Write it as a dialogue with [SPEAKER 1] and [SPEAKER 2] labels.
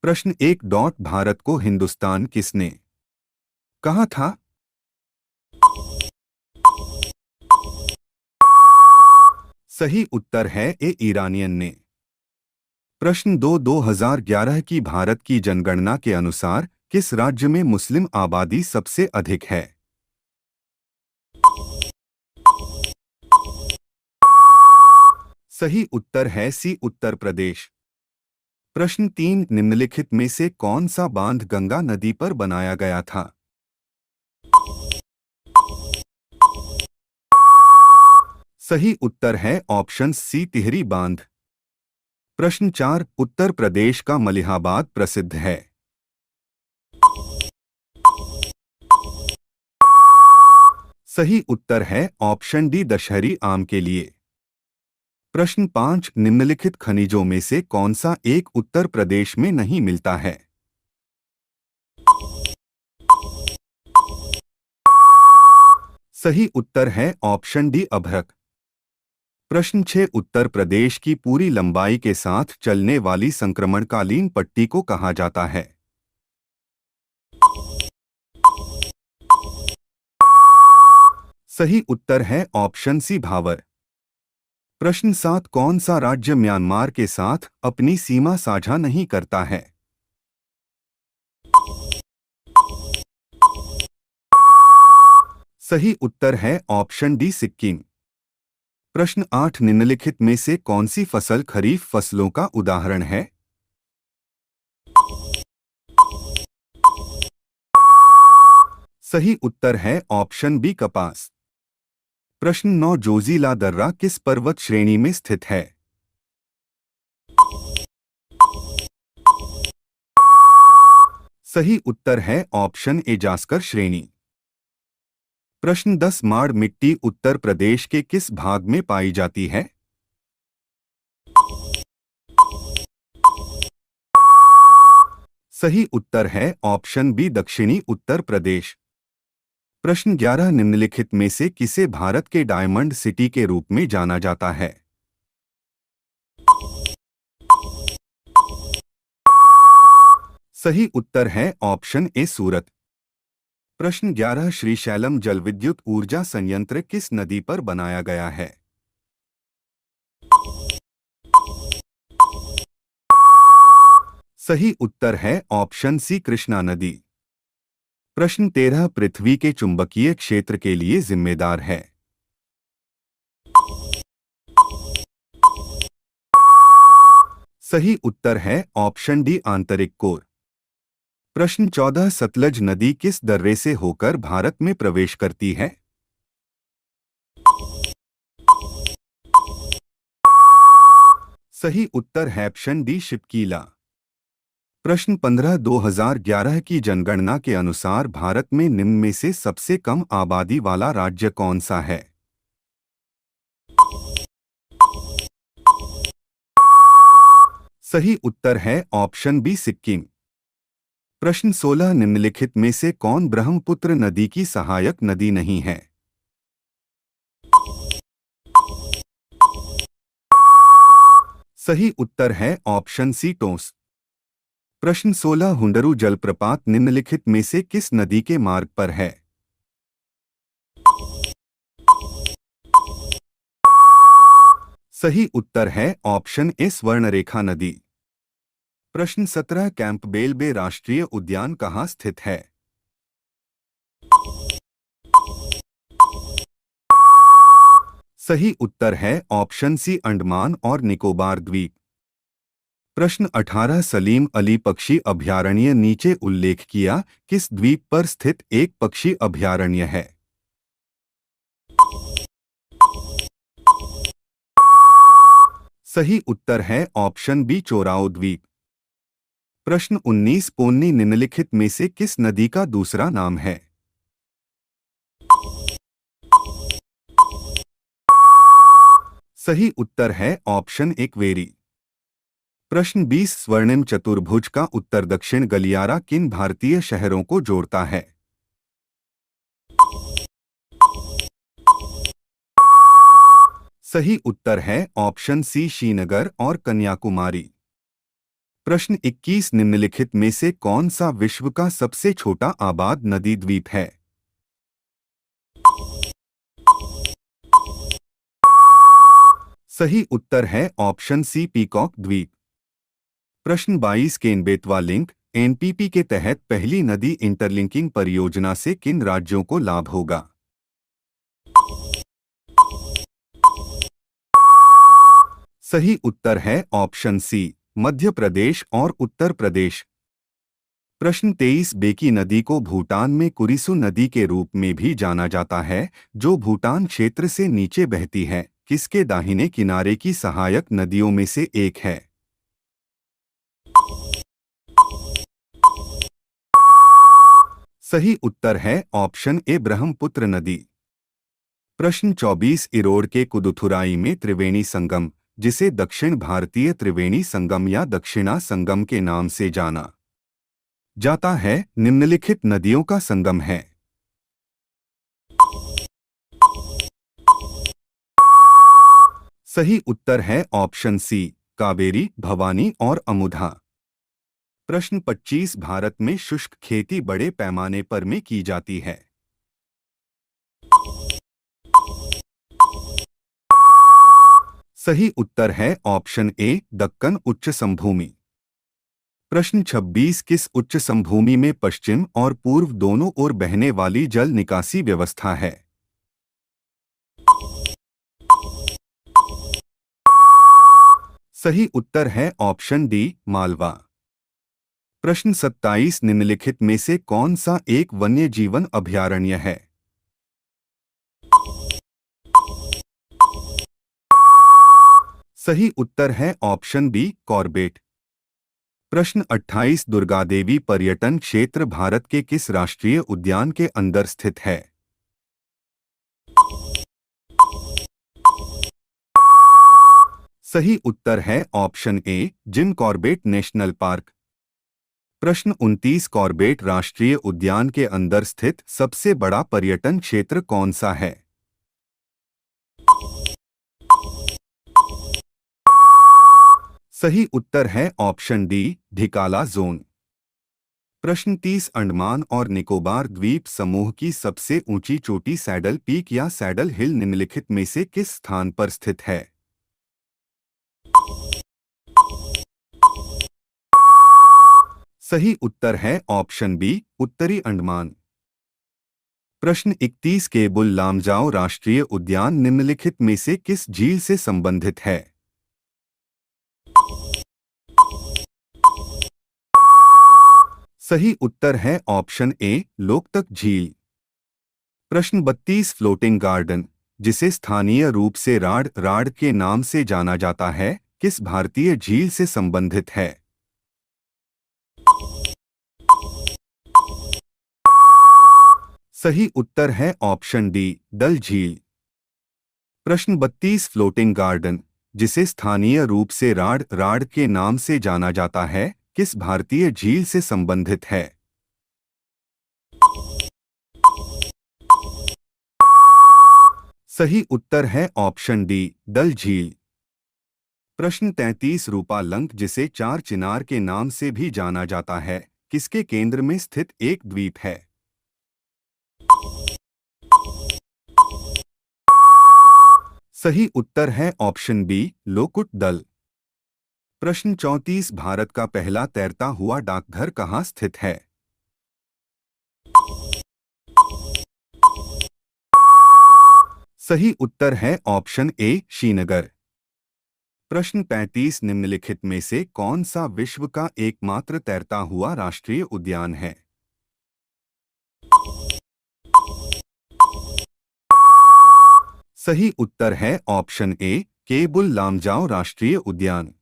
[SPEAKER 1] प्रश्न एक डॉट भारत को हिंदुस्तान किसने कहा था? सही उत्तर है ए ईरानियन ने। प्रश्न दो 2011 की भारत की जनगणना के अनुसार किस राज्य में मुस्लिम आबादी सबसे अधिक है? सही उत्तर है सी उत्तर प्रदेश। प्रश्न तीन निम्नलिखित में से कौन सा बांध गंगा नदी पर बनाया गया था? सही उत्तर है ऑप्शन सी तिहरी बांध। प्रश्न चार उत्तर प्रदेश का मलिहाबाद प्रसिद्ध है। सही उत्तर है ऑप्शन डी दशहरी आम के लिए। प्रश्न पाँच निम्नलिखित खनिजों में से कौन सा एक उत्तर प्रदेश में नहीं मिलता है? सही उत्तर है ऑप्शन डी अभ्रक। प्रश्न छह उत्तर प्रदेश की पूरी लंबाई के साथ चलने वाली संक्रमणकालीन पट्टी को कहा जाता है? सही उत्तर है ऑप्शन सी भावर। प्रश्न सात कौन सा राज्य म्यांमार के साथ अपनी सीमा साझा नहीं करता है? सही उत्तर है ऑप्शन डी सिक्किम। प्रश्न आठ निम्नलिखित में से कौन सी फसल खरीफ फसलों का उदाहरण है? सही उत्तर है ऑप्शन बी कपास। प्रश्न नौ जोजिला दर्रा किस पर्वत श्रेणी में स्थित है? सही उत्तर है ऑप्शन ए जास्कर श्रेणी। प्रश्न 10 माड़ मिट्टी उत्तर प्रदेश के किस भाग में पाई जाती है? सही उत्तर है ऑप्शन बी दक्षिणी उत्तर प्रदेश। प्रश्न 11 निम्नलिखित में से किसे भारत के डायमंड सिटी के रूप में जाना जाता है? सही उत्तर है ऑप्शन ए सूरत। प्रश्न 11 श्रीशैलम जलविद्युत ऊर्जा संयंत्र किस नदी पर बनाया गया है? सही उत्तर है ऑप्शन सी कृष्णा नदी। प्रश्न 13 पृथ्वी के चुंबकीय क्षेत्र के लिए जिम्मेदार है? सही उत्तर है ऑप्शन डी आंतरिक कोर। प्रश्न 14 सतलज नदी किस दर्रे से होकर भारत में प्रवेश करती है? सही उत्तर है ऑप्शन डी शिपकीला। प्रश्न 15 2011 की जनगणना के अनुसार भारत में निम्न में से सबसे कम आबादी वाला राज्य कौन सा है? सही उत्तर है ऑप्शन बी सिक्किम। प्रश्न 16 निम्नलिखित में से कौन ब्रह्मपुत्र नदी की सहायक नदी नहीं है? सही उत्तर है ऑप्शन सी टोंस। प्रश्न 16 हुंडरू जलप्रपात निम्नलिखित में से किस नदी के मार्ग पर है? सही उत्तर है ऑप्शन ए स्वर्णरेखा नदी। प्रश्न 17 कैंपबेल बे राष्ट्रीय उद्यान कहाँ स्थित है? सही उत्तर है ऑप्शन सी अंडमान और निकोबार द्वीप। प्रश्न 18 सलीम अली पक्षी अभयारण्य नीचे उल्लेख किया किस द्वीप पर स्थित एक पक्षी अभयारण्य है? सही उत्तर है ऑप्शन बी चोराओ द्वीप। प्रश्न 19 पोन्नी निम्नलिखित में से किस नदी का दूसरा नाम है? सही उत्तर है ऑप्शन ए क्वेरी। प्रश्न 20 स्वर्णिम चतुर्भुज का उत्तर दक्षिण गलियारा किन भारतीय शहरों को जोड़ता है? सही उत्तर है ऑप्शन सी श्रीनगर और कन्याकुमारी। प्रश्न 21 निम्नलिखित में से कौन सा विश्व का सबसे छोटा आबाद नदी द्वीप है? सही उत्तर है ऑप्शन सी पीकॉक द्वीप। प्रश्न 22 केन-बेतवा लिंक एनपीपी के तहत पहली नदी इंटरलिंकिंग परियोजना से किन राज्यों को लाभ होगा? सही उत्तर है ऑप्शन सी मध्य प्रदेश और उत्तर प्रदेश। प्रश्न 23 बेकी नदी को भूटान में कुरिसु नदी के रूप में भी जाना जाता है, जो भूटान क्षेत्र से नीचे बहती है, किसके दाहिने किनारे की सहायक नदियों में से एक है? सही उत्तर है ऑप्शन ए ब्रह्मपुत्र नदी। प्रश्न 24 इरोड़ के कुदुथुराई में त्रिवेणी संगम, जिसे दक्षिण भारतीय त्रिवेणी संगम या दक्षिणा संगम के नाम से जाना जाता है, निम्नलिखित नदियों का संगम है? सही उत्तर है ऑप्शन सी कावेरी, भवानी और अमुधा। प्रश्न 25 भारत में शुष्क खेती बड़े पैमाने पर में की जाती है। सही उत्तर है ऑप्शन ए दक्कन उच्च समभूमि। प्रश्न 26 किस उच्च समभूमि में पश्चिम और पूर्व दोनों ओर बहने वाली जल निकासी व्यवस्था है? सही उत्तर है ऑप्शन डी मालवा। प्रश्न 27 निम्नलिखित में से कौन सा एक वन्य जीवन अभयारण्य है? सही उत्तर है ऑप्शन बी कॉर्बेट। प्रश्न 28 दुर्गा देवी पर्यटन क्षेत्र भारत के किस राष्ट्रीय उद्यान के अंदर स्थित है? सही उत्तर है option A Jim Corbett national park. प्रश्न 29 कॉर्बेट राष्ट्रीय उद्यान के अंदर स्थित सबसे बड़ा पर्यटन क्षेत्र कौन सा है? सही उत्तर है ऑप्शन डी ढिकाला जोन। प्रश्न 30 अंडमान और निकोबार द्वीप समूह की सबसे ऊंची चोटी सैडल पीक या सैडल हिल निम्नलिखित में से किस स्थान पर स्थित है? सही उत्तर है ऑप्शन बी उत्तरी अंडमान। प्रश्न 31 केबुल लामजाओ राष्ट्रीय उद्यान निम्नलिखित में से किस झील से संबंधित है? सही उत्तर है ऑप्शन ए लोकतक झील। प्रश्न 32 फ्लोटिंग गार्डन, जिसे स्थानीय रूप से राड राड के नाम से जाना जाता है, किस भारतीय झील से संबंधित है? सही उत्तर है ऑप्शन डी डल झील। प्रश्न 32 फ्लोटिंग गार्डन, जिसे स्थानीय रूप से राड राड के नाम से जाना जाता है, किस भारतीय झील से संबंधित है? सही उत्तर है ऑप्शन डी डल झील। प्रश्न 33 रूपा लंक, जिसे चार चिनार के नाम से भी जाना जाता है, किसके केंद्र में स्थित एक द्वीप है? सही उत्तर है ऑप्शन बी लोकुट दल। प्रश्न 34 भारत का पहला तैरता हुआ डाकघर कहाँ स्थित है? सही उत्तर है ऑप्शन ए श्रीनगर। प्रश्न 35 निम्नलिखित में से कौन सा विश्व का एकमात्र तैरता हुआ राष्ट्रीय उद्यान है? सही उत्तर है ऑप्शन ए केबुल लामजाओ राष्ट्रीय उद्यान।